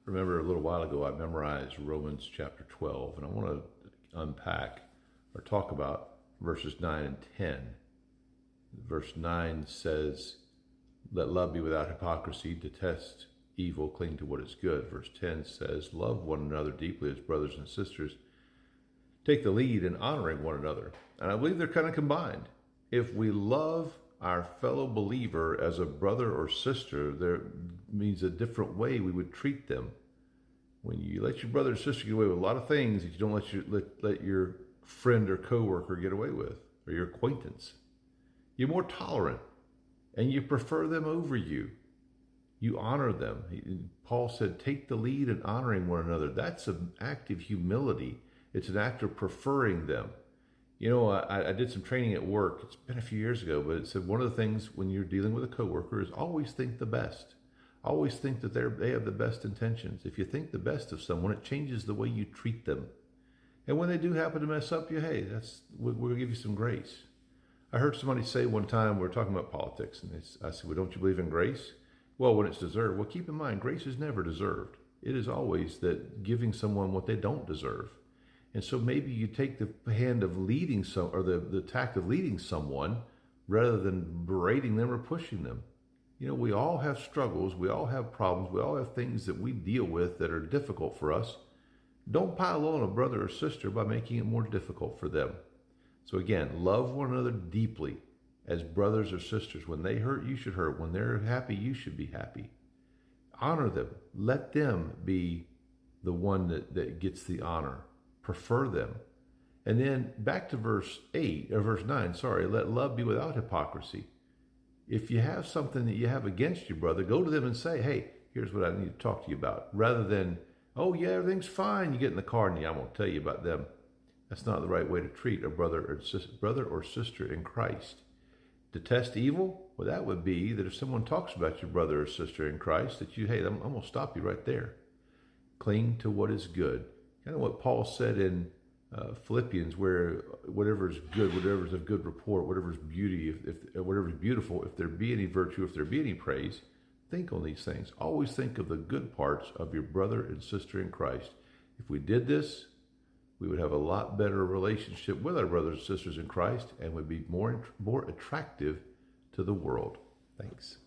remember a little while ago I memorized Romans chapter 12, and I want to unpack or talk about verses 9 and 10. Verse 9 says, let love be without hypocrisy, detest evil, cling to what is good. Verse 10 says, love one another deeply as brothers and sisters. Take the lead in honoring one another. And I believe they're kind of combined. If we love our fellow believer as a brother or sister, there means a different way we would treat them. When you let your brother or sister get away with a lot of things that you don't let your friend or coworker get away with, or your acquaintance, you're more tolerant and you prefer them over you. You honor them. Paul said, take the lead in honoring one another. That's an act of humility. It's an act of preferring them. You know, I did some training at work. It's been a few years ago, but it said one of the things when you're dealing with a coworker is always think the best. Always think that they have the best intentions. If you think the best of someone, it changes the way you treat them. And when they do happen to mess up you, hey, we're going to give you some grace. I heard somebody say one time, we were talking about politics, and I said, well, don't you believe in grace? Well, when it's deserved. Well, keep in mind, grace is never deserved. It is always that giving someone what they don't deserve. And so maybe you take the hand of leading or the tact of leading someone rather than berating them or pushing them. You know, we all have struggles. We all have problems. We all have things that we deal with that are difficult for us. Don't pile on a brother or sister by making it more difficult for them. So again, love one another deeply as brothers or sisters. When they hurt, you should hurt. When they're happy, you should be happy. Honor them. Let them be the one that gets the honor. Prefer them. And then back to verse 9, let love be without hypocrisy. If you have something that you have against your brother, go to them and say, hey, here's what I need to talk to you about. Rather than, oh yeah, everything's fine. You get in the car and I won't tell you about them. That's not the right way to treat a brother or sister in Christ. Detest evil? Well, that would be that if someone talks about your brother or sister in Christ, that hey, I'm going to stop you right there. Cling to what is good. Kind of what Paul said in Philippians, where whatever is good, whatever is of good report, whatever is beauty, whatever is beautiful, if there be any virtue, if there be any praise, think on these things. Always think of the good parts of your brother and sister in Christ. If we did this, we would have a lot better relationship with our brothers and sisters in Christ and would be more attractive to the world. Thanks.